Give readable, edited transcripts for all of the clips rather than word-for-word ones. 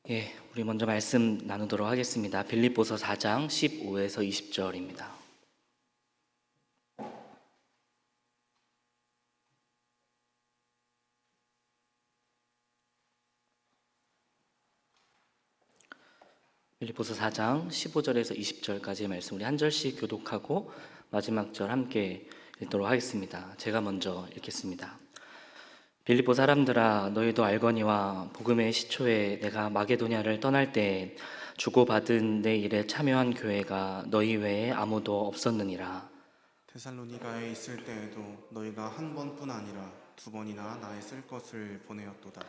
우리 먼저 말씀 나누도록 하겠습니다. 빌립보서 4장 15에서 20절입니다. 빌립보서 4장 15절에서 20절까지의 말씀 우리 한 절씩 교독하고 마지막 절 함께 읽도록 하겠습니다. 제가 먼저 읽겠습니다. 빌립보 사람들아, 너희도 알거니와 복음의 시초에 내가 마게도냐를 떠날 때 주고받은 내 일에 참여한 교회가 너희 외에 아무도 없었느니라. 데살로니가에 있을 때에도 너희가 한 번뿐 아니라 두 번이나 나의 쓸 것을 보내었도다.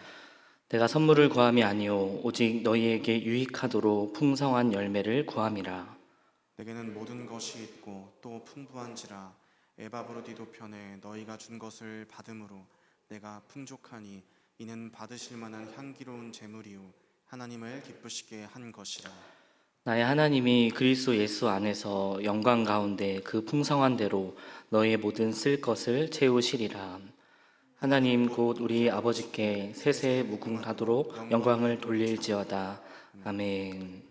내가 선물을 구함이 아니요 오직 너희에게 유익하도록 풍성한 열매를 구함이라. 내게는 모든 것이 있고 또 풍부한지라 에바브로디도 편에 너희가 준 것을 받음으로 내가 풍족하니 이는 받으실 만한 향기로운 제물이요 하나님을 기쁘시게 한 것이라. 나의 하나님이 그리스도 예수 안에서 영광 가운데 그 풍성한 대로 너희의 모든 쓸 것을 채우시리라. 하나님 곧 우리 아버지께 세세 무궁하도록 영광을 돌릴지어다. 아멘.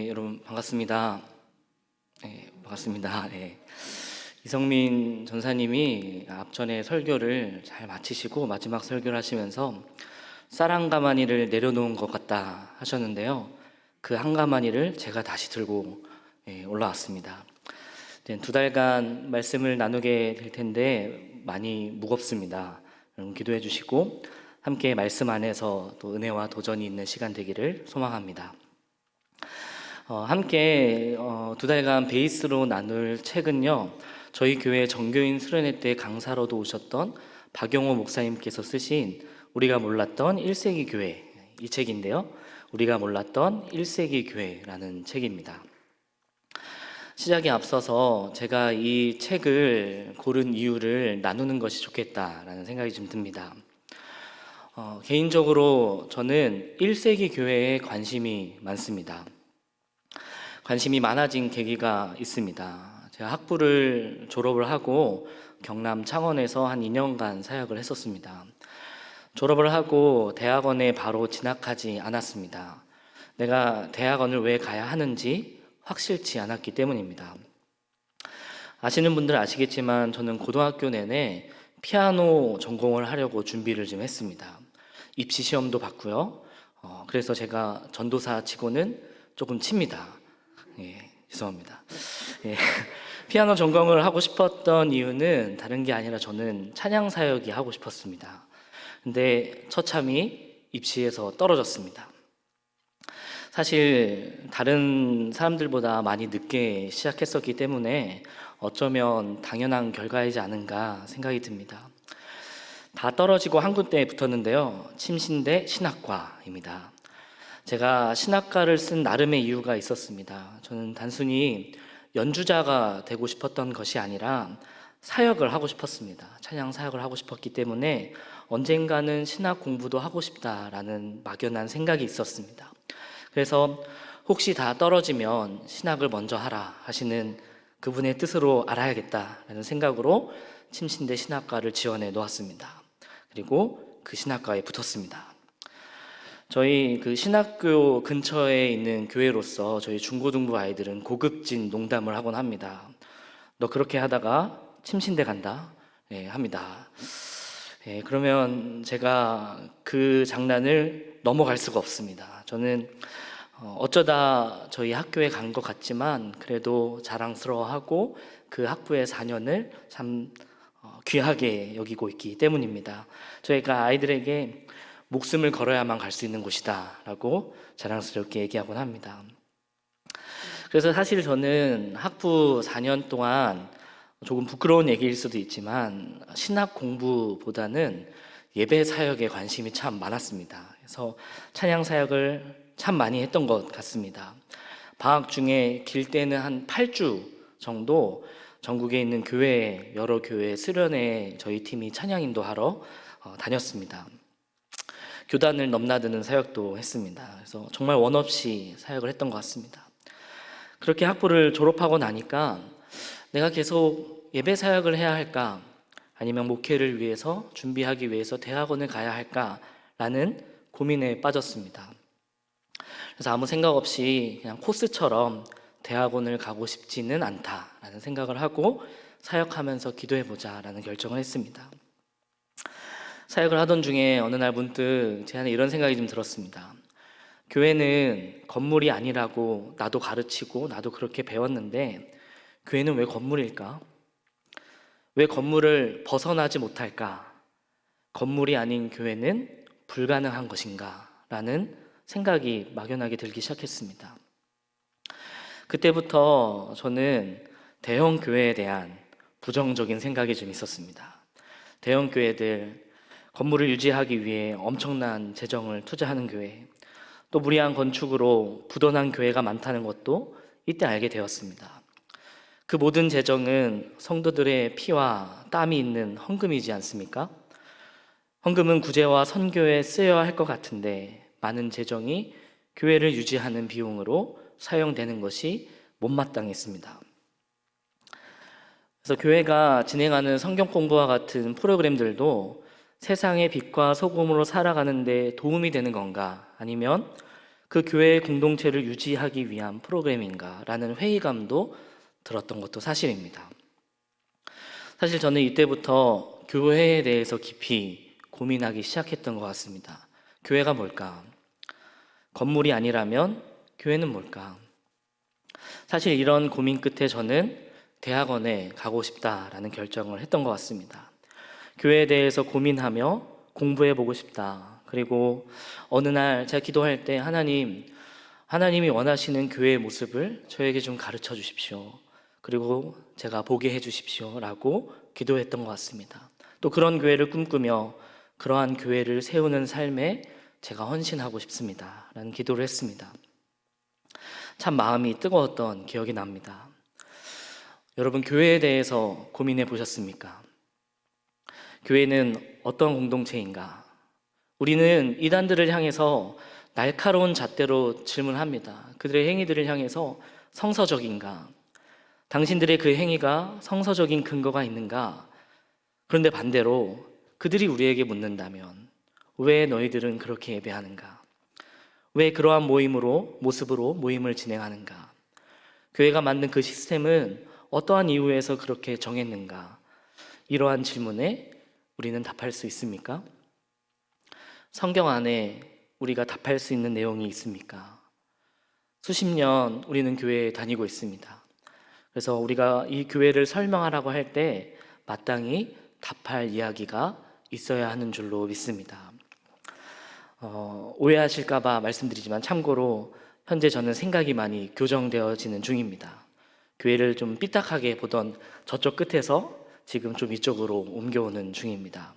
여러분 반갑습니다. 반갑습니다. 이성민 전사님이 앞전에 설교를 잘 마치시고 마지막 설교를 하시면서 쌀 한 가마니를 내려놓은 것 같다 하셨는데요. 그 한 가마니를 제가 다시 들고 올라왔습니다. 이제 2달간 말씀을 나누게 될 텐데 많이 무겁습니다. 여러분 기도해 주시고 함께 말씀 안에서 또 은혜와 도전이 있는 시간 되기를 소망합니다. 함께 2달간 베이스로 나눌 책은요, 저희 교회 정교인 수련회 때 강사로도 오셨던 박영호 목사님께서 쓰신 우리가 몰랐던 1세기 교회, 이 책인데요, 우리가 몰랐던 1세기 교회라는 책입니다. 시작에 앞서서 제가 이 책을 고른 이유를 나누는 것이 좋겠다라는 생각이 좀 듭니다. 개인적으로 저는 1세기 교회에 관심이 많습니다. 관심이 많아진 계기가 있습니다. 제가 학부를 졸업을 하고 경남 창원에서 한 2년간 사역을 했었습니다. 졸업을 하고 대학원에 바로 진학하지 않았습니다. 내가 대학원을 왜 가야 하는지 확실치 않았기 때문입니다. 아시는 분들은 아시겠지만 저는 고등학교 내내 피아노 전공을 하려고 준비를 좀 했습니다. 입시 시험도 봤고요. 그래서 제가 전도사 치고는 조금 칩니다. 죄송합니다. 피아노 전공을 하고 싶었던 이유는 다른 게 아니라 저는 찬양 사역이 하고 싶었습니다. 근데 처참히 입시에서 떨어졌습니다. 사실 다른 사람들보다 많이 늦게 시작했었기 때문에 어쩌면 당연한 결과이지 않은가 생각이 듭니다. 다 떨어지고 한 군데에 붙었는데요, 침신대 신학과입니다. 제가 신학과를 쓴 나름의 이유가 있었습니다. 저는 단순히 연주자가 되고 싶었던 것이 아니라 사역을 하고 싶었습니다. 찬양 사역을 하고 싶었기 때문에 언젠가는 신학 공부도 하고 싶다라는 막연한 생각이 있었습니다. 그래서 혹시 다 떨어지면 신학을 먼저 하라 하시는 그분의 뜻으로 알아야겠다라는 생각으로 침신대 신학과를 지원해 놓았습니다. 그리고 그 신학과에 붙었습니다. 저희 그 신학교 근처에 있는 교회로서 저희 중고등부 아이들은 고급진 농담을 하곤 합니다. 너 그렇게 하다가 침신대 간다 합니다. 그러면 제가 그 장난을 넘어갈 수가 없습니다. 저는 어쩌다 저희 학교에 간 것 같지만 그래도 자랑스러워하고 그 학부의 4년을 참 귀하게 여기고 있기 때문입니다. 저희가 아이들에게 목숨을 걸어야만 갈 수 있는 곳이다 라고 자랑스럽게 얘기하곤 합니다. 그래서 사실 저는 학부 4년 동안 조금 부끄러운 얘기일 수도 있지만 신학 공부보다는 예배 사역에 관심이 참 많았습니다. 그래서 찬양 사역을 참 많이 했던 것 같습니다. 방학 중에 길 때는 한 8주 정도 전국에 있는 교회, 여러 교회 수련회 저희 팀이 찬양 인도하러 다녔습니다. 교단을 넘나드는 사역도 했습니다. 그래서 정말 원 없이 사역을 했던 것 같습니다. 그렇게 학부를 졸업하고 나니까 내가 계속 예배 사역을 해야 할까, 아니면 목회를 위해서 준비하기 위해서 대학원을 가야 할까라는 고민에 빠졌습니다. 그래서 아무 생각 없이 그냥 코스처럼 대학원을 가고 싶지는 않다라는 생각을 하고 사역하면서 기도해보자라는 결정을 했습니다. 사역을 하던 중에 어느 날 문득 제 안에 이런 생각이 좀 들었습니다. 교회는 건물이 아니라고 나도 가르치고 나도 그렇게 배웠는데 교회는 왜 건물일까? 왜 건물을 벗어나지 못할까? 건물이 아닌 교회는 불가능한 것인가? 라는 생각이 막연하게 들기 시작했습니다. 그때부터 저는 대형 교회에 대한 부정적인 생각이 좀 있었습니다. 대형 교회들, 건물을 유지하기 위해 엄청난 재정을 투자하는 교회, 또 무리한 건축으로 부도난 교회가 많다는 것도 이때 알게 되었습니다. 그 모든 재정은 성도들의 피와 땀이 있는 헌금이지 않습니까? 헌금은 구제와 선교에 쓰여야 할 것 같은데 많은 재정이 교회를 유지하는 비용으로 사용되는 것이 못마땅했습니다. 그래서 교회가 진행하는 성경 공부와 같은 프로그램들도 세상의 빛과 소금으로 살아가는 데 도움이 되는 건가? 아니면 그 교회의 공동체를 유지하기 위한 프로그램인가? 라는 회의감도 들었던 것도 사실입니다. 사실 저는 이때부터 교회에 대해서 깊이 고민하기 시작했던 것 같습니다. 교회가 뭘까? 건물이 아니라면 교회는 뭘까? 사실 이런 고민 끝에 저는 대학원에 가고 싶다라는 결정을 했던 것 같습니다. 교회에 대해서 고민하며 공부해보고 싶다. 그리고 어느 날 제가 기도할 때 하나님이 원하시는 교회의 모습을 저에게 좀 가르쳐 주십시오. 그리고 제가 보게 해 주십시오. 라고 기도했던 것 같습니다. 또 그런 교회를 꿈꾸며 그러한 교회를 세우는 삶에 제가 헌신하고 싶습니다. 라는 기도를 했습니다. 참 마음이 뜨거웠던 기억이 납니다. 여러분, 교회에 대해서 고민해 보셨습니까? 교회는 어떤 공동체인가? 우리는 이단들을 향해서 날카로운 잣대로 질문합니다. 그들의 행위들을 향해서 성서적인가? 당신들의 그 행위가 성서적인 근거가 있는가? 그런데 반대로 그들이 우리에게 묻는다면 왜 너희들은 그렇게 예배하는가? 왜 그러한 모습으로 모임을 진행하는가? 교회가 만든 그 시스템은 어떠한 이유에서 그렇게 정했는가? 이러한 질문에 우리는 답할 수 있습니까? 성경 안에 우리가 답할 수 있는 내용이 있습니까? 수십 년 우리는 교회에 다니고 있습니다. 그래서 우리가 이 교회를 설명하라고 할 때 마땅히 답할 이야기가 있어야 하는 줄로 믿습니다. 오해하실까봐 말씀드리지만 참고로 현재 저는 생각이 많이 교정되어지는 중입니다. 교회를 좀 삐딱하게 보던 저쪽 끝에서 지금 좀 이쪽으로 옮겨오는 중입니다.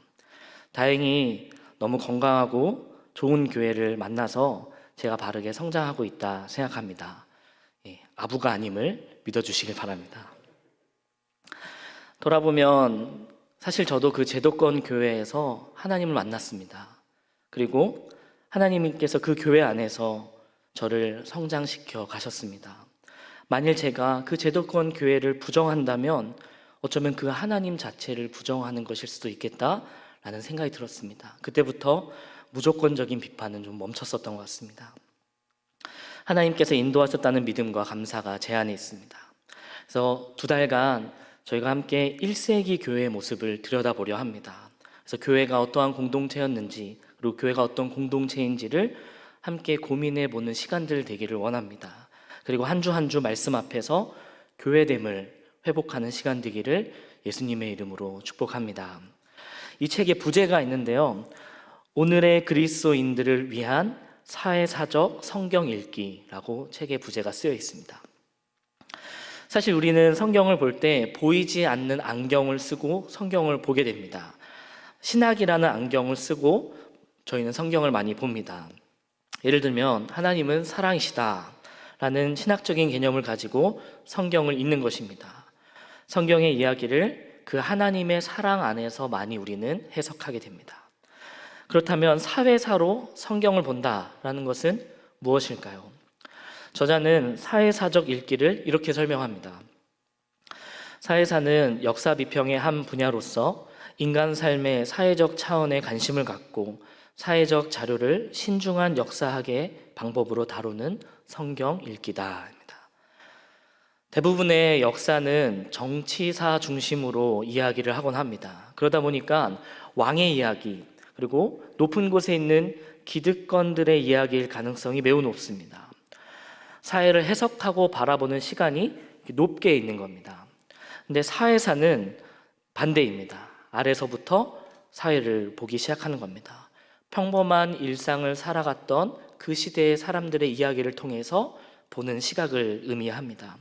다행히 너무 건강하고 좋은 교회를 만나서 제가 바르게 성장하고 있다 생각합니다. 아부가 아님을 믿어주시길 바랍니다. 돌아보면 사실 저도 그 제도권 교회에서 하나님을 만났습니다. 그리고 하나님께서 그 교회 안에서 저를 성장시켜 가셨습니다. 만일 제가 그 제도권 교회를 부정한다면 어쩌면 그 하나님 자체를 부정하는 것일 수도 있겠다라는 생각이 들었습니다. 그때부터 무조건적인 비판은 좀 멈췄었던 것 같습니다. 하나님께서 인도하셨다는 믿음과 감사가 제 안에 있습니다. 그래서 2달간 저희가 함께 1세기 교회의 모습을 들여다보려 합니다. 그래서 교회가 어떠한 공동체였는지 그리고 교회가 어떤 공동체인지를 함께 고민해보는 시간들 되기를 원합니다. 그리고 한 주 한 주 말씀 앞에서 교회됨을 회복하는 시간 되기를 예수님의 이름으로 축복합니다. 이 책에 부제가 있는데요. 오늘의 그리스도인들을 위한 사회사적 성경 읽기라고 책에 부제가 쓰여 있습니다. 사실 우리는 성경을 볼 때 보이지 않는 안경을 쓰고 성경을 보게 됩니다. 신학이라는 안경을 쓰고 저희는 성경을 많이 봅니다. 예를 들면 하나님은 사랑이시다 라는 신학적인 개념을 가지고 성경을 읽는 것입니다. 성경의 이야기를 그 하나님의 사랑 안에서 많이 우리는 해석하게 됩니다. 그렇다면 사회사로 성경을 본다라는 것은 무엇일까요? 저자는 사회사적 읽기를 이렇게 설명합니다. 사회사는 역사 비평의 한 분야로서 인간 삶의 사회적 차원에 관심을 갖고 사회적 자료를 신중한 역사학의 방법으로 다루는 성경 읽기다. 대부분의 역사는 정치사 중심으로 이야기를 하곤 합니다. 그러다 보니까 왕의 이야기, 그리고 높은 곳에 있는 기득권들의 이야기일 가능성이 매우 높습니다. 사회를 해석하고 바라보는 시간이 높게 있는 겁니다. 근데 사회사는 반대입니다. 아래서부터 사회를 보기 시작하는 겁니다. 평범한 일상을 살아갔던 그 시대의 사람들의 이야기를 통해서 보는 시각을 의미합니다.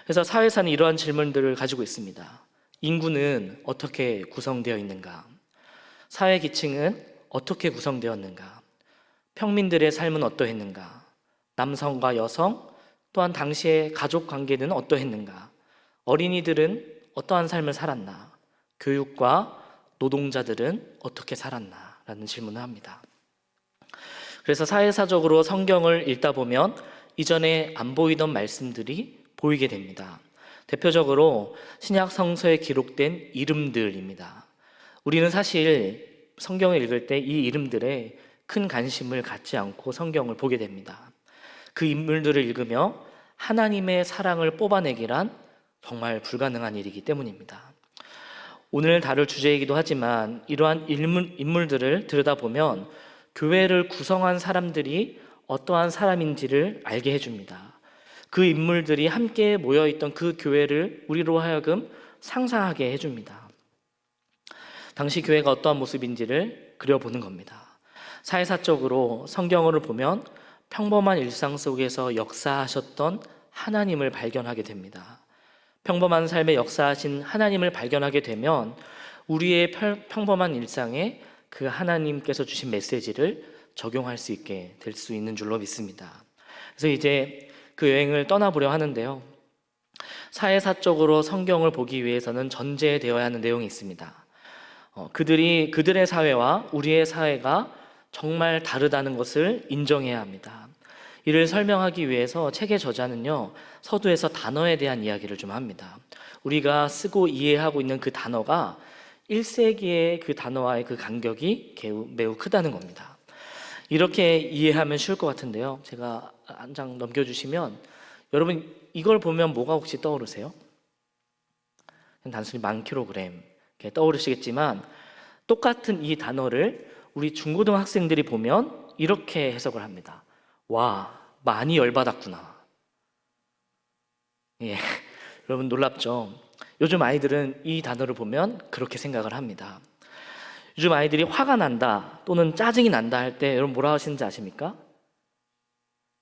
그래서 사회사는 이러한 질문들을 가지고 있습니다. 인구는 어떻게 구성되어 있는가? 사회 기층은 어떻게 구성되었는가? 평민들의 삶은 어떠했는가? 남성과 여성, 또한 당시의 가족 관계는 어떠했는가? 어린이들은 어떠한 삶을 살았나? 교육과 노동자들은 어떻게 살았나? 라는 질문을 합니다. 그래서 사회사적으로 성경을 읽다 보면 이전에 안 보이던 말씀들이 보이게 됩니다. 대표적으로 신약 성서에 기록된 이름들입니다. 우리는 사실 성경을 읽을 때 이 이름들에 큰 관심을 갖지 않고 성경을 보게 됩니다. 그 인물들을 읽으며 하나님의 사랑을 뽑아내기란 정말 불가능한 일이기 때문입니다. 오늘 다룰 주제이기도 하지만 이러한 인물들을 들여다보면 교회를 구성한 사람들이 어떠한 사람인지를 알게 해줍니다. 그 인물들이 함께 모여있던 그 교회를 우리로 하여금 상상하게 해줍니다. 당시 교회가 어떠한 모습인지를 그려보는 겁니다. 사회사적으로 성경을 보면 평범한 일상 속에서 역사하셨던 하나님을 발견하게 됩니다. 평범한 삶에 역사하신 하나님을 발견하게 되면 우리의 평범한 일상에 그 하나님께서 주신 메시지를 적용할 수 있게 될 수 있는 줄로 믿습니다. 그래서 이제 그 여행을 떠나보려 하는데요. 사회사적으로 성경을 보기 위해서는 전제되어야 하는 내용이 있습니다. 그들의 사회와 우리의 사회가 정말 다르다는 것을 인정해야 합니다. 이를 설명하기 위해서 책의 저자는요, 서두에서 단어에 대한 이야기를 좀 합니다. 우리가 쓰고 이해하고 있는 그 단어가 1세기의 그 단어와의 그 간격이 매우 크다는 겁니다. 이렇게 이해하면 쉬울 것 같은데요. 제가 한 장 넘겨주시면 여러분 이걸 보면 뭐가 혹시 떠오르세요? 단순히 10,000kg 이렇게 떠오르시겠지만 똑같은 이 단어를 우리 중고등학생들이 보면 이렇게 해석을 합니다. 와, 많이 열받았구나. 예, 여러분 놀랍죠? 요즘 아이들은 이 단어를 보면 그렇게 생각을 합니다. 요즘 아이들이 화가 난다 또는 짜증이 난다 할 때 여러분 뭐라 하시는지 아십니까?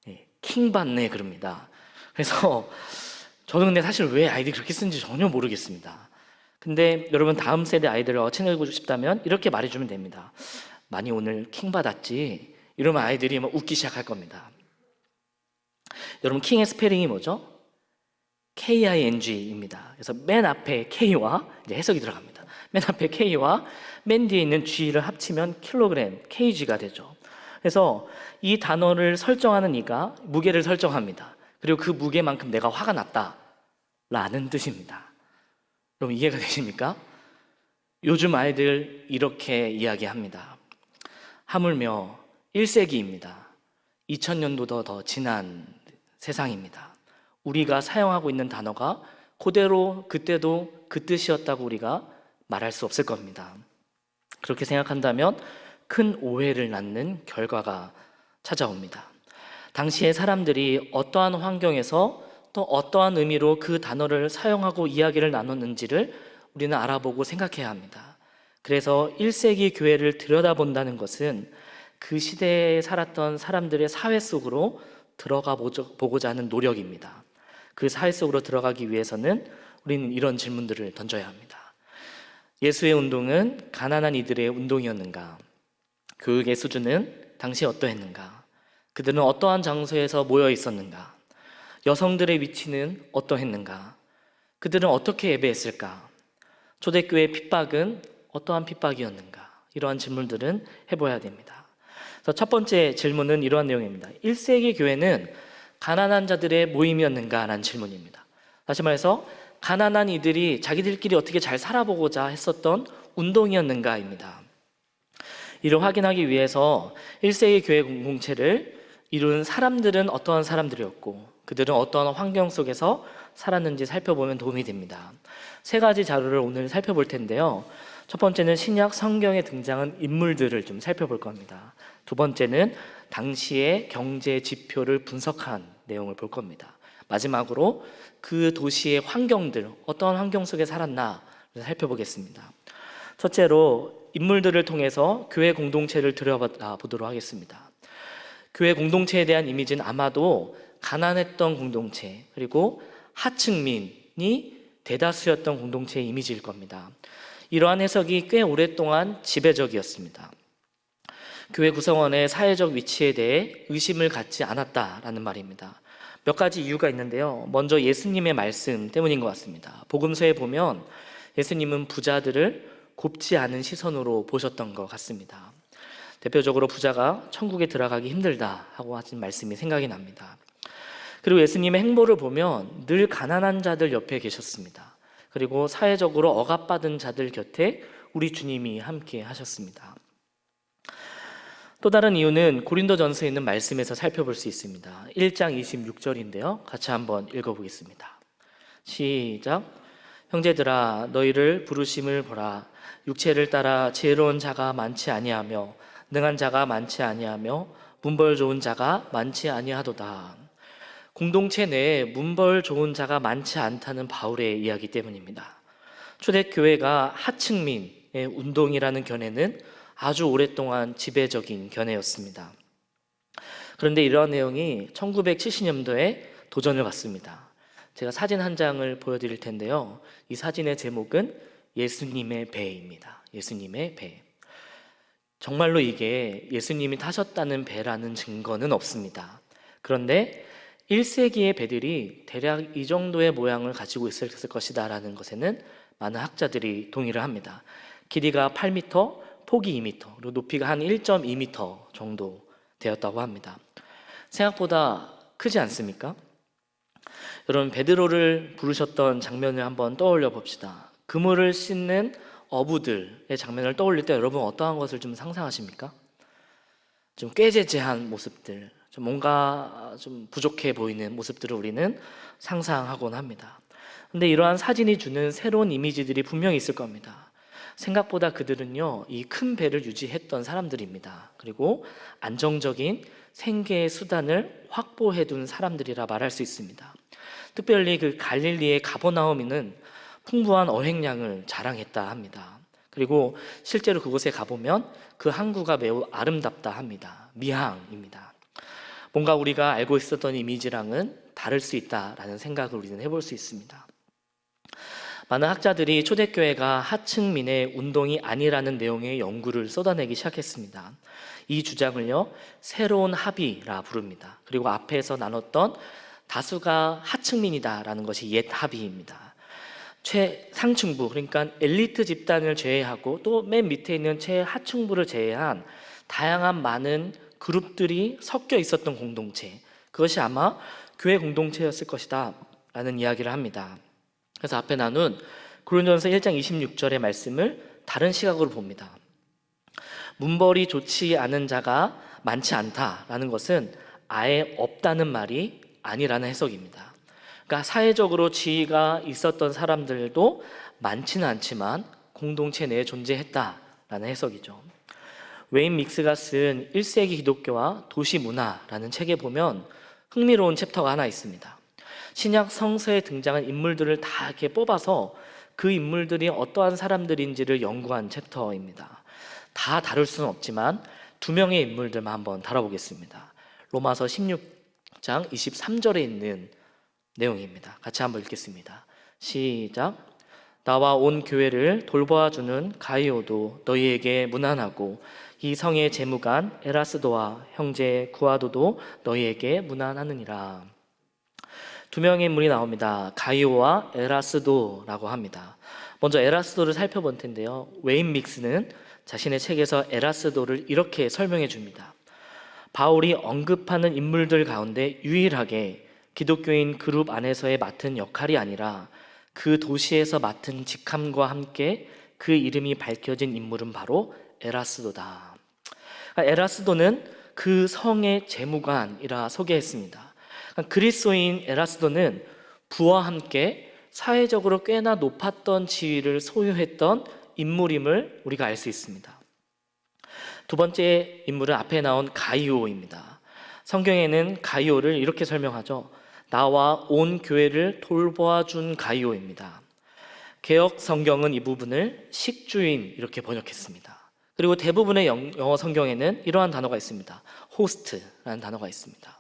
예, 킹받네 그럽니다. 그래서 저는 근데 사실 왜 아이들이 그렇게 쓰는지 전혀 모르겠습니다. 근데 여러분 다음 세대 아이들을 어칭해주고 싶다면 이렇게 말해주면 됩니다. 많이 오늘 킹받았지? 이러면 아이들이 막 웃기 시작할 겁니다. 여러분 킹의 스페링이 뭐죠? KING입니다. 그래서 맨 앞에 K와 이제 해석이 들어갑니다. 맨 앞에 K와 맨 뒤에 있는 G를 합치면 킬로그램, KG가 되죠. 그래서 이 단어를 설정하는 이가 무게를 설정합니다. 그리고 그 무게만큼 내가 화가 났다 라는 뜻입니다. 여러분 이해가 되십니까? 요즘 아이들 이렇게 이야기합니다. 하물며 1세기입니다. 2000년도도 더 지난 세상입니다. 우리가 사용하고 있는 단어가 그대로 그때도 그 뜻이었다고 우리가 말할 수 없을 겁니다. 그렇게 생각한다면 큰 오해를 낳는 결과가 찾아옵니다. 당시의 사람들이 어떠한 환경에서 또 어떠한 의미로 그 단어를 사용하고 이야기를 나눴는지를 우리는 알아보고 생각해야 합니다. 그래서 1세기 교회를 들여다본다는 것은 그 시대에 살았던 사람들의 사회 속으로 들어가 보고자 하는 노력입니다. 그 사회 속으로 들어가기 위해서는 우리는 이런 질문들을 던져야 합니다. 예수의 운동은 가난한 이들의 운동이었는가? 교육의 수준은 당시 어떠했는가? 그들은 어떠한 장소에서 모여 있었는가? 여성들의 위치는 어떠했는가? 그들은 어떻게 예배했을까? 초대교회의 핍박은 어떠한 핍박이었는가? 이러한 질문들은 해봐야 됩니다. 그래서 첫 번째 질문은 이러한 내용입니다. 1세기 교회는 가난한 자들의 모임이었는가? 라는 질문입니다. 다시 말해서 가난한 이들이 자기들끼리 어떻게 잘 살아보고자 했었던 운동이었는가입니다. 이를 확인하기 위해서 1세기 교회 공동체를 이룬 사람들은 어떠한 사람들이었고 그들은 어떠한 환경 속에서 살았는지 살펴보면 도움이 됩니다. 세 가지 자료를 오늘 살펴볼 텐데요. 첫 번째는 신약 성경에 등장한 인물들을 좀 살펴볼 겁니다. 두 번째는 당시의 경제 지표를 분석한 내용을 볼 겁니다. 마지막으로 그 도시의 환경들, 어떤 환경 속에 살았나 살펴보겠습니다. 첫째로 인물들을 통해서 교회 공동체를 들여다보도록 하겠습니다. 교회 공동체에 대한 이미지는 아마도 가난했던 공동체, 그리고 하층민이 대다수였던 공동체의 이미지일 겁니다. 이러한 해석이 꽤 오랫동안 지배적이었습니다. 교회 구성원의 사회적 위치에 대해 의심을 갖지 않았다라는 말입니다. 몇 가지 이유가 있는데요. 먼저 예수님의 말씀 때문인 것 같습니다. 복음서에 보면 예수님은 부자들을 곱지 않은 시선으로 보셨던 것 같습니다. 대표적으로 부자가 천국에 들어가기 힘들다 하고 하신 말씀이 생각이 납니다. 그리고 예수님의 행보를 보면 늘 가난한 자들 옆에 계셨습니다. 그리고 사회적으로 억압받은 자들 곁에 우리 주님이 함께 하셨습니다. 또 다른 이유는 고린도전서에 있는 말씀에서 살펴볼 수 있습니다. 1장 26절인데요. 같이 한번 읽어보겠습니다. 시작. 형제들아 너희를 부르심을 보라. 육체를 따라 지혜로운 자가 많지 아니하며 능한 자가 많지 아니하며 문벌 좋은 자가 많지 아니하도다. 공동체 내에 문벌 좋은 자가 많지 않다는 바울의 이야기 때문입니다. 초대교회가 하층민의 운동이라는 견해는 아주 오랫동안 지배적인 견해였습니다. 그런데 이러한 내용이 1970년도에 도전을 받습니다. 제가 사진 한 장을 보여드릴 텐데요. 이 사진의 제목은 예수님의 배입니다. 예수님의 배. 정말로 이게 예수님이 타셨다는 배라는 증거는 없습니다. 그런데 1세기의 배들이 대략 이 정도의 모양을 가지고 있었을 것이다 라는 것에는 많은 학자들이 동의를 합니다. 길이가 8m, 폭이 2m, 그리고 높이가 한 1.2m 정도 되었다고 합니다. 생각보다 크지 않습니까? 여러분, 베드로를 부르셨던 장면을 한번 떠올려 봅시다. 그물을 씻는 어부들의 장면을 떠올릴 때 여러분 어떠한 것을 좀 상상하십니까? 좀 꾀죄죄한 모습들, 좀 뭔가 좀 부족해 보이는 모습들을 우리는 상상하곤 합니다. 근데 이러한 사진이 주는 새로운 이미지들이 분명히 있을 겁니다. 생각보다 그들은요, 이 큰 배를 유지했던 사람들입니다. 그리고 안정적인 생계의 수단을 확보해 둔 사람들이라 말할 수 있습니다. 특별히 그 갈릴리의 가버나움에는 풍부한 어획량을 자랑했다 합니다. 그리고 실제로 그곳에 가보면 그 항구가 매우 아름답다 합니다. 미항입니다. 뭔가 우리가 알고 있었던 이미지랑은 다를 수 있다라는 생각을 우리는 해볼 수 있습니다. 많은 학자들이 초대교회가 하층민의 운동이 아니라는 내용의 연구를 쏟아내기 시작했습니다. 이 주장을요, 새로운 합의라 부릅니다. 그리고 앞에서 나눴던 다수가 하층민이다라는 것이 옛 합의입니다. 최상층부, 그러니까 엘리트 집단을 제외하고 또 맨 밑에 있는 최하층부를 제외한 다양한 많은 그룹들이 섞여 있었던 공동체, 그것이 아마 교회 공동체였을 것이다 라는 이야기를 합니다. 그래서 앞에 나눈 고린도전서 1장 26절의 말씀을 다른 시각으로 봅니다. 문벌이 좋지 않은 자가 많지 않다라는 것은 아예 없다는 말이 아니라는 해석입니다. 그러니까 사회적으로 지위가 있었던 사람들도 많지는 않지만 공동체 내에 존재했다라는 해석이죠. 웨인 믹스가 쓴 1세기 기독교와 도시 문화라는 책에 보면 흥미로운 챕터가 하나 있습니다. 신약 성서에 등장한 인물들을 다 이렇게 뽑아서 그 인물들이 어떠한 사람들인지를 연구한 챕터입니다. 다 다룰 수는 없지만 두 명의 인물들만 한번 다뤄보겠습니다. 로마서 16장 23절에 있는 내용입니다. 같이 한번 읽겠습니다. 시작. 나와 온 교회를 돌보아주는 가이오도 너희에게 문안하고 이 성의 재무관 에라스도와 형제 구아도도 너희에게 문안하느니라. 두 명의 인물이 나옵니다. 가이오와 에라스도라고 합니다. 먼저 에라스도를 살펴볼 텐데요. 웨인 믹스는 자신의 책에서 에라스도를 이렇게 설명해 줍니다. 바울이 언급하는 인물들 가운데 유일하게 기독교인 그룹 안에서의 맡은 역할이 아니라 그 도시에서 맡은 직함과 함께 그 이름이 밝혀진 인물은 바로 에라스도다. 에라스도는 그 성의 재무관이라 소개했습니다. 그리스도인 에라스도는 부와 함께 사회적으로 꽤나 높았던 지위를 소유했던 인물임을 우리가 알 수 있습니다. 두 번째 인물은 앞에 나온 가이오입니다. 성경에는 가이오를 이렇게 설명하죠. 나와 온 교회를 돌보아준 가이오입니다. 개역 성경은 이 부분을 식주인 이렇게 번역했습니다. 그리고 대부분의 영어 성경에는 이러한 단어가 있습니다. 호스트라는 단어가 있습니다.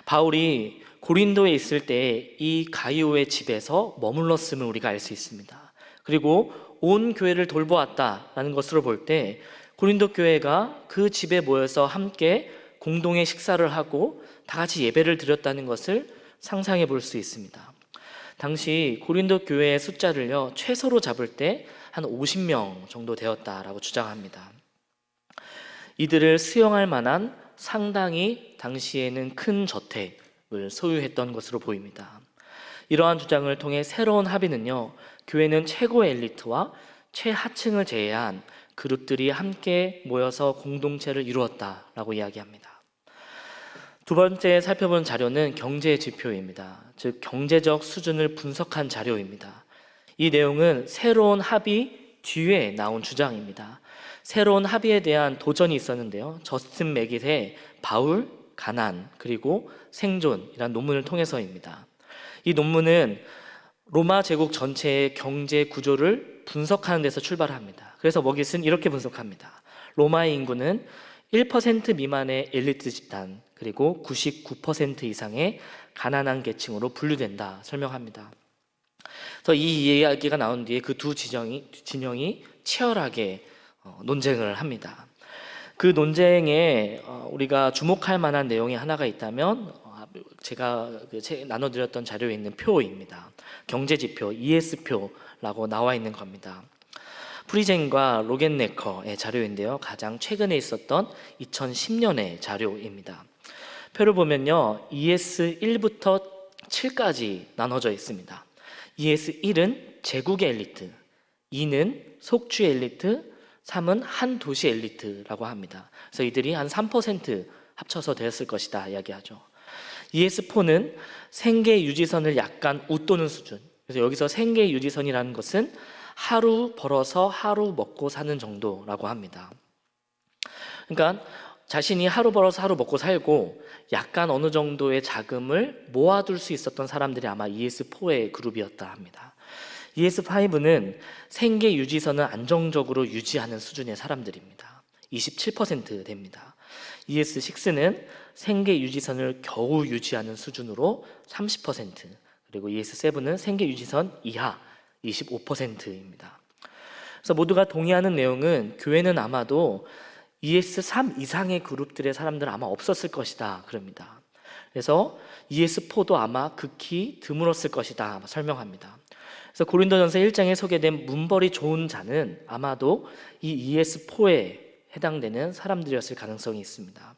바울이 고린도에 있을 때 이 가이오의 집에서 머물렀음을 우리가 알 수 있습니다. 그리고 온 교회를 돌보았다라는 것으로 볼 때 고린도 교회가 그 집에 모여서 함께 공동의 식사를 하고 다 같이 예배를 드렸다는 것을 상상해 볼 수 있습니다. 당시 고린도 교회의 숫자를요 최소로 잡을 때 한 50명 정도 되었다라고 주장합니다. 이들을 수용할 만한 상당히 당시에는 큰 저택을 소유했던 것으로 보입니다. 이러한 주장을 통해 새로운 합의는요, 교회는 최고 엘리트와 최하층을 제외한 그룹들이 함께 모여서 공동체를 이루었다라고 이야기합니다. 두 번째 살펴본 자료는 경제 지표입니다. 즉 경제적 수준을 분석한 자료입니다. 이 내용은 새로운 합의 뒤에 나온 주장입니다. 새로운 합의에 대한 도전이 있었는데요. 저스틴 맥잇의 바울, 가난, 그리고 생존이라는 논문을 통해서입니다. 이 논문은 로마 제국 전체의 경제 구조를 분석하는 데서 출발합니다. 그래서 맥잇은 이렇게 분석합니다. 로마의 인구는 1% 미만의 엘리트 집단, 그리고 99% 이상의 가난한 계층으로 분류된다 설명합니다. 그래서 이 이야기가 나온 뒤에 그 두 진영이 치열하게 논쟁을 합니다. 그 논쟁에 우리가 주목할 만한 내용이 하나가 있다면 제가 나눠드렸던 자료에 있는 표입니다. 경제지표 ES표라고 나와 있는 겁니다. 프리젠과 로겐네커의 자료인데요. 가장 최근에 있었던 2010년의 자료입니다. 표를 보면요, ES1부터 7까지 나눠져 있습니다. ES1은 제국의 엘리트, 2는 속주 엘리트, 3은 한 도시 엘리트라고 합니다. 그래서 이들이 한 3% 합쳐서 되었을 것이다 이야기하죠. ES4는 생계 유지선을 약간 웃도는 수준. 그래서 여기서 생계 유지선이라는 것은 하루 벌어서 하루 먹고 사는 정도라고 합니다. 그러니까 자신이 하루 벌어서 하루 먹고 살고 약간 어느 정도의 자금을 모아둘 수 있었던 사람들이 아마 ES4의 그룹이었다 합니다. ES5는 생계 유지선을 안정적으로 유지하는 수준의 사람들입니다. 27% 됩니다. ES6는 생계 유지선을 겨우 유지하는 수준으로 30%, 그리고 ES7은 생계 유지선 이하 25%입니다. 그래서 모두가 동의하는 내용은 교회는 아마도 ES3 이상의 그룹들의 사람들은 아마 없었을 것이다 그럽니다. 그래서 ES4도 아마 극히 드물었을 것이다 설명합니다. 그래서 고린도전서 1장에 소개된 문벌이 좋은 자는 아마도 이 ES4에 해당되는 사람들이었을 가능성이 있습니다.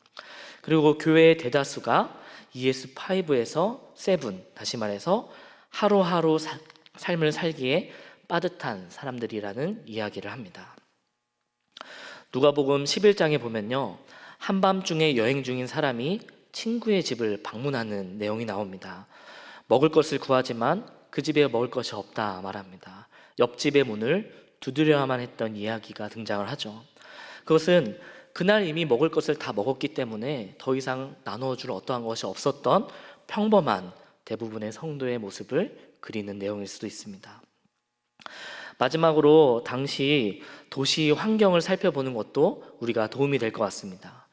그리고 교회의 대다수가 ES5에서 7, 다시 말해서 하루하루 삶을 살기에 빠듯한 사람들이라는 이야기를 합니다. 누가복음 11장에 보면요, 한밤중에 여행 중인 사람이 친구의 집을 방문하는 내용이 나옵니다. 먹을 것을 구하지만 그 집에 먹을 것이 없다 말합니다. 옆집의 문을 두드려야만 했던 이야기가 등장을 하죠. 그것은 그날 이미 먹을 것을 다 먹었기 때문에 더 이상 나누어줄 어떠한 것이 없었던 평범한 대부분의 성도의 모습을 그리는 내용일 수도 있습니다. 마지막으로 당시 도시 환경을 살펴보는 것도 우리가 도움이 될 것 같습니다.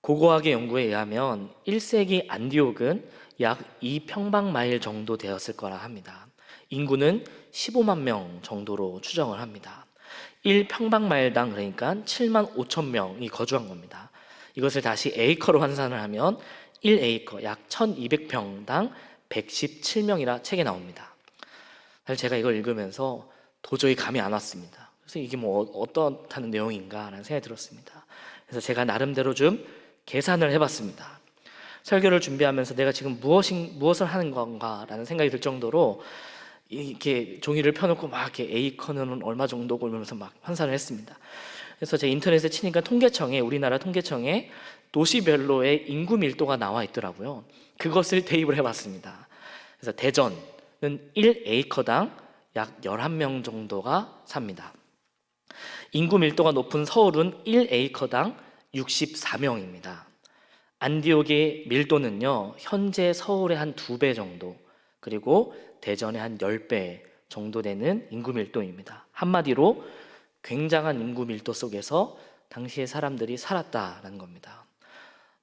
고고학의 연구에 의하면 1세기 안디옥은 약 2평방마일 정도 되었을 거라 합니다. 인구는 15만 명 정도로 추정을 합니다. 1평방마일당 그러니까 7만 5천 명이 거주한 겁니다. 이것을 다시 에이커로 환산을 하면 1에이커 약 1200평당 117명이라 책에 나옵니다. 사실 제가 이걸 읽으면서 도저히 감이 안 왔습니다. 그래서 이게 뭐 어떻다는 내용인가라는 생각이 들었습니다. 그래서 제가 나름대로 좀 계산을 해봤습니다. 설교를 준비하면서 내가 지금 무엇을 하는 건가라는 생각이 들 정도로 이렇게 종이를 펴놓고 막 이렇게 A커는 얼마 정도고 이러면서 막 환산을 했습니다. 그래서 제 인터넷에 치니까 우리나라 통계청에 도시별로의 인구 밀도가 나와 있더라고요. 그것을 대입을 해봤습니다. 그래서 대전은 1에이커당 약 11명 정도가 삽니다. 인구 밀도가 높은 서울은 1에이커당 64명입니다. 안디옥의 밀도는요, 현재 서울의 한 2배 정도, 그리고 대전의 한 10배 정도 되는 인구 밀도입니다. 한마디로 굉장한 인구 밀도 속에서 당시의 사람들이 살았다라는 겁니다.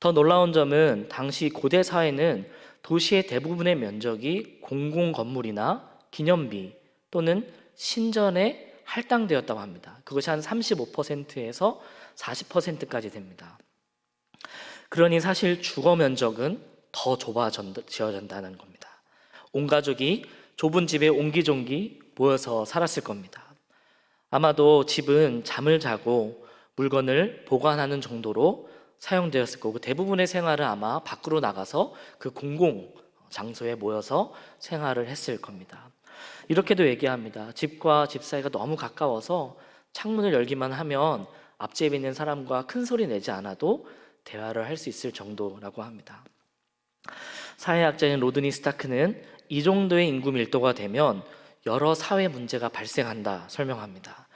더 놀라운 점은 당시 고대 사회는 도시의 대부분의 면적이 공공 건물이나 기념비 또는 신전에 할당되었다고 합니다. 그것이 한 35%에서 40%까지 됩니다. 그러니 사실 주거 면적은 더 좁아지어진다는 겁니다. 온 가족이 좁은 집에 옹기종기 모여서 살았을 겁니다. 아마도 집은 잠을 자고 물건을 보관하는 정도로 사용되었을 거고, 대부분의 생활은 아마 밖으로 나가서 그 공공 장소에 모여서 생활을 했을 겁니다. 이렇게도 얘기합니다. 집과 집 사이가 너무 가까워서 창문을 열기만 하면 앞집에 있는 사람과 큰 소리 내지 않아도 대화를 할 수 있을 정도라고 합니다. 사회학자인 로드니 스타크는 이 정도의 인구 밀도가 되면 여러 사회 문제가 발생한다 설명합니다.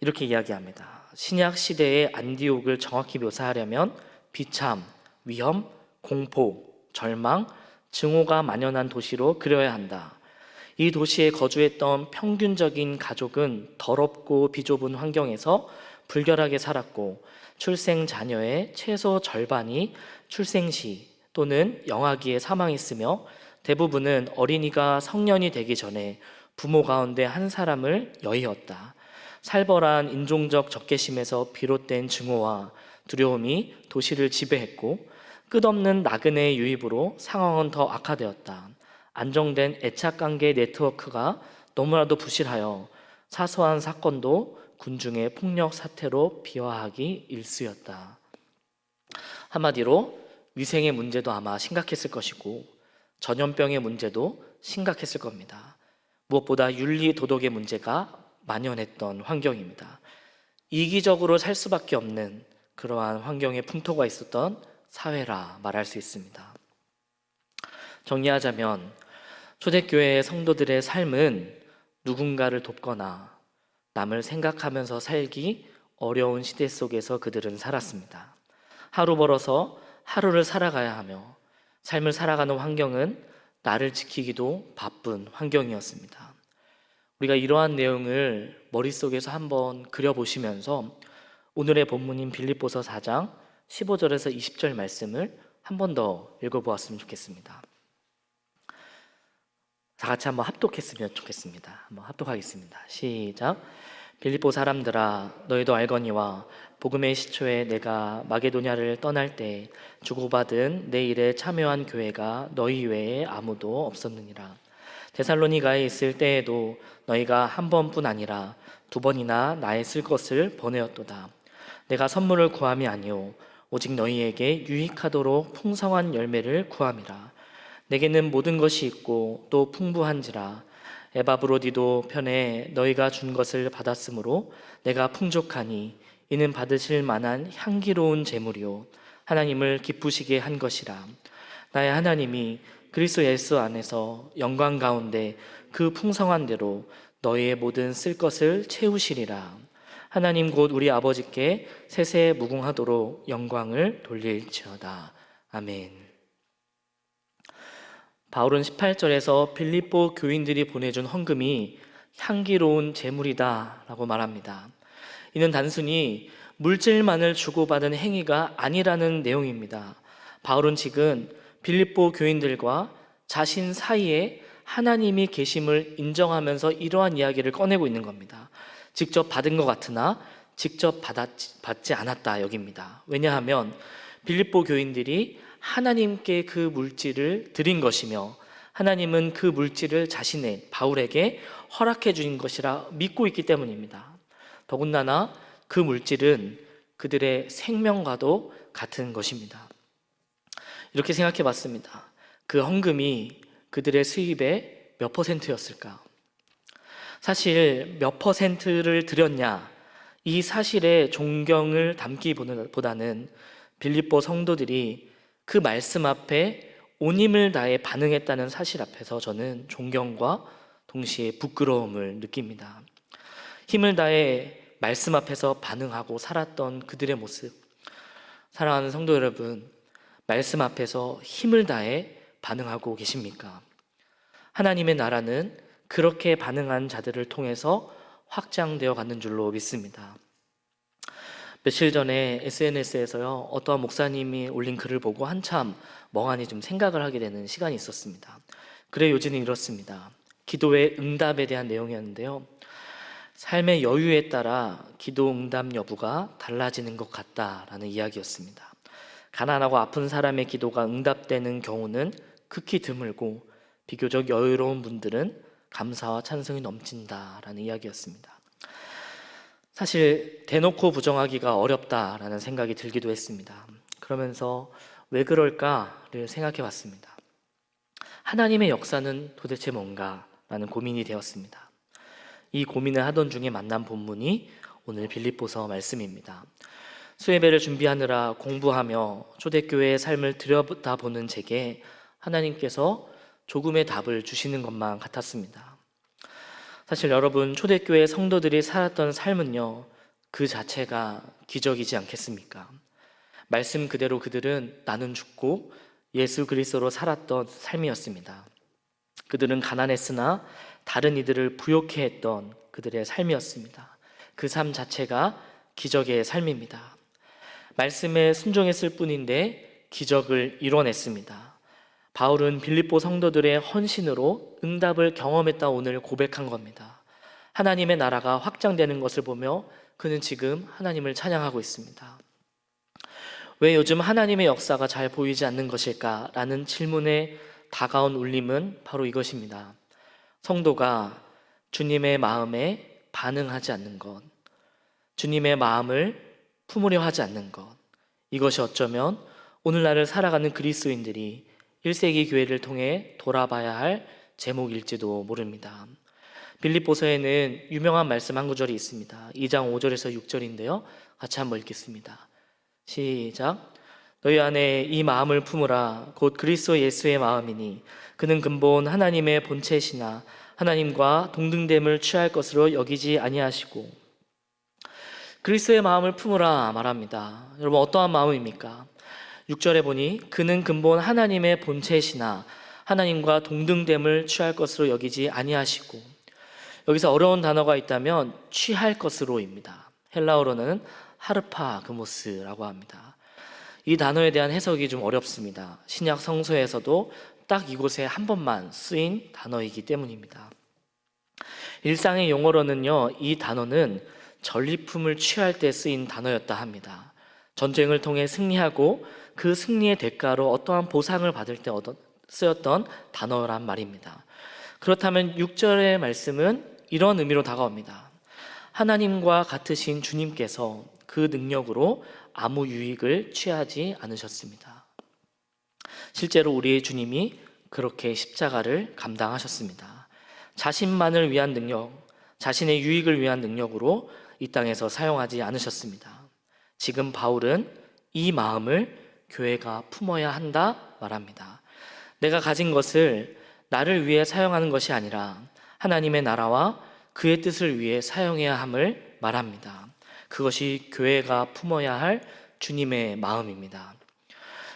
이렇게 이야기합니다. 신약 시대의 안디옥을 정확히 묘사하려면 비참, 위험, 공포, 절망, 증오가 만연한 도시로 그려야 한다. 이 도시에 거주했던 평균적인 가족은 더럽고 비좁은 환경에서 불결하게 살았고, 출생 자녀의 최소 절반이 출생 시 또는 영아기에 사망했으며, 대부분은 어린이가 성년이 되기 전에 부모 가운데 한 사람을 여의었다. 살벌한 인종적 적개심에서 비롯된 증오와 두려움이 도시를 지배했고, 끝없는 나그네의 유입으로 상황은 더 악화되었다. 안정된 애착관계 네트워크가 너무나도 부실하여 사소한 사건도 군중의 폭력 사태로 비화하기 일쑤였다. 한마디로 위생의 문제도 아마 심각했을 것이고, 전염병의 문제도 심각했을 겁니다. 무엇보다 윤리 도덕의 문제가 만연했던 환경입니다. 이기적으로 살 수밖에 없는 그러한 환경의 풍토가 있었던 사회라 말할 수 있습니다. 정리하자면 초대교회의 성도들의 삶은 누군가를 돕거나 남을 생각하면서 살기 어려운 시대 속에서 그들은 살았습니다. 하루 벌어서 하루를 살아가야 하며, 삶을 살아가는 환경은 나를 지키기도 바쁜 환경이었습니다. 우리가 이러한 내용을 머릿속에서 한번 그려보시면서 오늘의 본문인 빌립보서 4장 15절에서 20절 말씀을 한 번 더 읽어보았으면 좋겠습니다. 다 같이 한번 합독했으면 좋겠습니다. 한번 합독하겠습니다. 시작. 빌립보 사람들아, 너희도 알거니와 복음의 시초에 내가 마게도냐를 떠날 때 주고받은 내 일에 참여한 교회가 너희 외에 아무도 없었느니라. 데살로니가에 있을 때에도 너희가 한 번뿐 아니라 2번이나 나의 쓸 것을 보내었도다. 내가 선물을 구함이 아니오 오직 너희에게 유익하도록 풍성한 열매를 구함이라. 내게는 모든 것이 있고 또 풍부한지라. 에바브로디도 편에 너희가 준 것을 받았으므로 내가 풍족하니 이는 받으실 만한 향기로운 제물이요 하나님을 기쁘시게 한 것이라. 나의 하나님이 그리스도 예수 안에서 영광 가운데 그 풍성한 대로 너희의 모든 쓸 것을 채우시리라. 하나님 곧 우리 아버지께 세세 무궁하도록 영광을 돌릴지어다. 아멘. 바울은 18절에서 빌립보 교인들이 보내준 헌금이 향기로운 제물이다 라고 말합니다. 이는 단순히 물질만을 주고받은 행위가 아니라는 내용입니다. 바울은 지금 빌립보 교인들과 자신 사이에 하나님이 계심을 인정하면서 이러한 이야기를 꺼내고 있는 겁니다. 직접 받은 것 같으나 직접 받지 않았다 여깁니다. 왜냐하면 빌립보 교인들이 하나님께 그 물질을 드린 것이며, 하나님은 그 물질을 자신의 바울에게 허락해 주신 것이라 믿고 있기 때문입니다. 더군다나 그 물질은 그들의 생명과도 같은 것입니다. 이렇게 생각해 봤습니다. 그 헌금이 그들의 수입의 몇 %였을까? 사실 몇 %를 드렸냐, 이 사실에 존경을 담기보다는 빌립보 성도들이 그 말씀 앞에 온 힘을 다해 반응했다는 사실 앞에서 저는 존경과 동시에 부끄러움을 느낍니다. 힘을 다해 말씀 앞에서 반응하고 살았던 그들의 모습, 사랑하는 성도 여러분, 말씀 앞에서 힘을 다해 반응하고 계십니까? 하나님의 나라는 그렇게 반응한 자들을 통해서 확장되어 가는 줄로 믿습니다. 며칠 전에 SNS에서요, 어떠한 목사님이 올린 글을 보고 한참 멍하니 좀 생각을 하게 되는 시간이 있었습니다. 글의 요지는 이렇습니다. 기도의 응답에 대한 내용이었는데요. 삶의 여유에 따라 기도 응답 여부가 달라지는 것 같다라는 이야기였습니다. 가난하고 아픈 사람의 기도가 응답되는 경우는 극히 드물고 비교적 여유로운 분들은 감사와 찬송이 넘친다라는 이야기였습니다. 사실 대놓고 부정하기가 어렵다라는 생각이 들기도 했습니다. 그러면서 왜 그럴까를 생각해 봤습니다. 하나님의 역사는 도대체 뭔가라는 고민이 되었습니다. 이 고민을 하던 중에 만난 본문이 오늘 빌립보서 말씀입니다. 수예배를 준비하느라 공부하며 초대교회의 삶을 들여다보는 제게 하나님께서 조금의 답을 주시는 것만 같았습니다. 사실 여러분, 초대교회 성도들이 살았던 삶은요, 그 자체가 기적이지 않겠습니까? 말씀 그대로 그들은 나는 죽고 예수 그리스도로 살았던 삶이었습니다. 그들은 가난했으나 다른 이들을 부욕해 했던 그들의 삶이었습니다. 그 삶 자체가 기적의 삶입니다. 말씀에 순종했을 뿐인데 기적을 이뤄냈습니다. 바울은 빌립보 성도들의 헌신으로 응답을 경험했다 오늘 고백한 겁니다. 하나님의 나라가 확장되는 것을 보며 그는 지금 하나님을 찬양하고 있습니다. 왜 요즘 하나님의 역사가 잘 보이지 않는 것일까? 라는 질문에 다가온 울림은 바로 이것입니다. 성도가 주님의 마음에 반응하지 않는 것, 주님의 마음을 품으려 하지 않는 것, 이것이 어쩌면 오늘날을 살아가는 그리스도인들이 1세기 교회를 통해 돌아봐야 할 제목일지도 모릅니다. 빌립보서에는 유명한 말씀 한 구절이 있습니다. 2장 5절에서 6절인데요. 같이 한번 읽겠습니다. 시작. 너희 안에 이 마음을 품으라. 곧 그리스도 예수의 마음이니 그는 근본 하나님의 본체시나 하나님과 동등됨을 취할 것으로 여기지 아니하시고. 그리스도의 마음을 품으라 말합니다. 여러분, 어떠한 마음입니까? 6절에 보니 그는 근본 하나님의 본체시나 하나님과 동등됨을 취할 것으로 여기지 아니하시고. 여기서 어려운 단어가 있다면 취할 것으로입니다. 헬라어로는 하르파그모스라고 합니다. 이 단어에 대한 해석이 좀 어렵습니다. 신약 성서에서도 딱 이곳에 한 번만 쓰인 단어이기 때문입니다. 일상의 용어로는요, 이 단어는 전리품을 취할 때 쓰인 단어였다 합니다. 전쟁을 통해 승리하고 그 승리의 대가로 어떠한 보상을 받을 때 쓰였던 단어란 말입니다. 그렇다면 6절의 말씀은 이런 의미로 다가옵니다. 하나님과 같으신 주님께서 그 능력으로 아무 유익을 취하지 않으셨습니다. 실제로 우리의 주님이 그렇게 십자가를 감당하셨습니다. 자신만을 위한 능력, 자신의 유익을 위한 능력으로 이 땅에서 사용하지 않으셨습니다. 지금 바울은 이 마음을 교회가 품어야 한다 말합니다. 내가 가진 것을 나를 위해 사용하는 것이 아니라 하나님의 나라와 그의 뜻을 위해 사용해야 함을 말합니다. 그것이 교회가 품어야 할 주님의 마음입니다.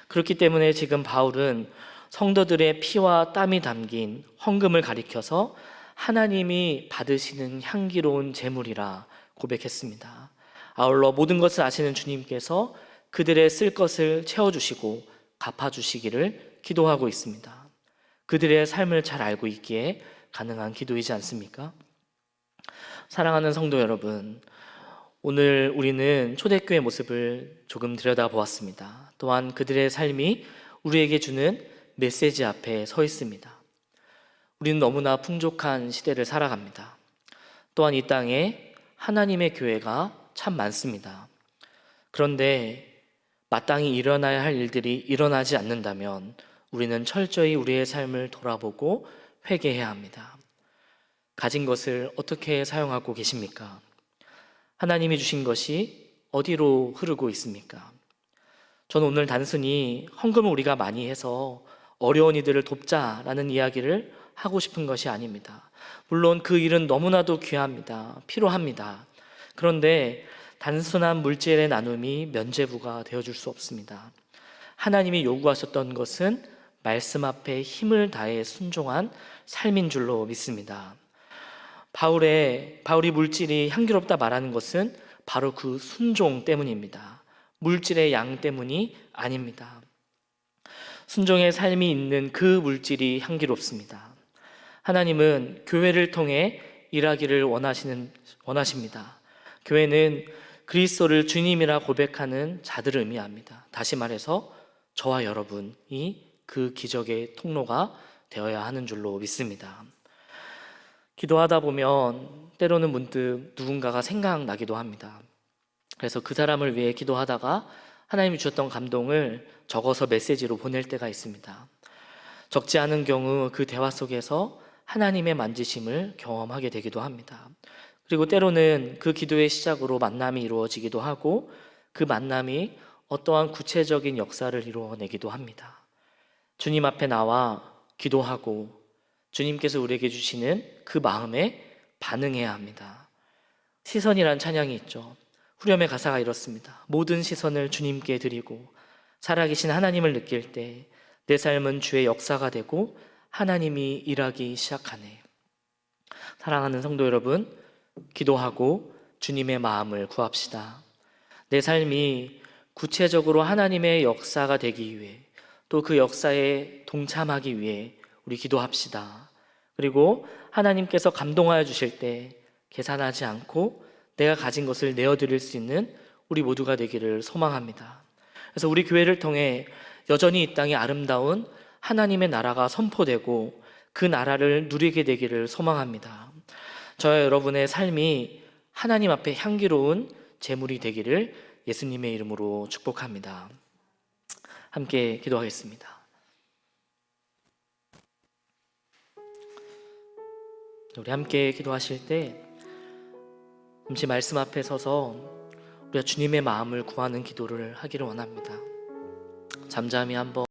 그렇기 때문에 지금 바울은 성도들의 피와 땀이 담긴 헌금을 가리켜서 하나님이 받으시는 향기로운 제물이라 고백했습니다. 아울러 모든 것을 아시는 주님께서 그들의 쓸 것을 채워주시고 갚아주시기를 기도하고 있습니다. 그들의 삶을 잘 알고 있기에 가능한 기도이지 않습니까? 사랑하는 성도 여러분, 오늘 우리는 초대교회 모습을 조금 들여다보았습니다. 또한 그들의 삶이 우리에게 주는 메시지 앞에 서 있습니다. 우리는 너무나 풍족한 시대를 살아갑니다. 또한 이 땅에 하나님의 교회가 참 많습니다. 그런데 마땅히 일어나야 할 일들이 일어나지 않는다면 우리는 철저히 우리의 삶을 돌아보고 회개해야 합니다. 가진 것을 어떻게 사용하고 계십니까? 하나님이 주신 것이 어디로 흐르고 있습니까? 저는 오늘 단순히 헌금을 우리가 많이 해서 어려운 이들을 돕자라는 이야기를 하고 싶은 것이 아닙니다. 물론 그 일은 너무나도 귀합니다. 필요합니다. 그런데 단순한 물질의 나눔이 면죄부가 되어줄 수 없습니다. 하나님이 요구하셨던 것은 말씀 앞에 힘을 다해 순종한 삶인 줄로 믿습니다. 바울이 물질이 향기롭다 말하는 것은 바로 그 순종 때문입니다. 물질의 양 때문이 아닙니다. 순종의 삶이 있는 그 물질이 향기롭습니다. 하나님은 교회를 통해 일하기를 원하십니다. 교회는 그리스도를 주님이라 고백하는 자들을 의미합니다. 다시 말해서 저와 여러분이 그 기적의 통로가 되어야 하는 줄로 믿습니다. 기도하다 보면 때로는 문득 누군가가 생각나기도 합니다. 그래서 그 사람을 위해 기도하다가 하나님이 주셨던 감동을 적어서 메시지로 보낼 때가 있습니다. 적지 않은 경우 그 대화 속에서 하나님의 만지심을 경험하게 되기도 합니다. 그리고 때로는 그 기도의 시작으로 만남이 이루어지기도 하고 그 만남이 어떠한 구체적인 역사를 이루어내기도 합니다. 주님 앞에 나와 기도하고 주님께서 우리에게 주시는 그 마음에 반응해야 합니다. 시선이란 찬양이 있죠. 후렴의 가사가 이렇습니다. 모든 시선을 주님께 드리고 살아계신 하나님을 느낄 때 내 삶은 주의 역사가 되고 하나님이 일하기 시작하네. 사랑하는 성도 여러분, 기도하고 주님의 마음을 구합시다. 내 삶이 구체적으로 하나님의 역사가 되기 위해 또 그 역사에 동참하기 위해 우리 기도합시다. 그리고 하나님께서 감동하여 주실 때 계산하지 않고 내가 가진 것을 내어드릴 수 있는 우리 모두가 되기를 소망합니다. 그래서 우리 교회를 통해 여전히 이 땅에 아름다운 하나님의 나라가 선포되고 그 나라를 누리게 되기를 소망합니다. 저와 여러분의 삶이 하나님 앞에 향기로운 제물이 되기를 예수님의 이름으로 축복합니다. 함께 기도하겠습니다. 우리 함께 기도하실 때 잠시 말씀 앞에 서서 우리가 주님의 마음을 구하는 기도를 하기를 원합니다. 잠잠히 한번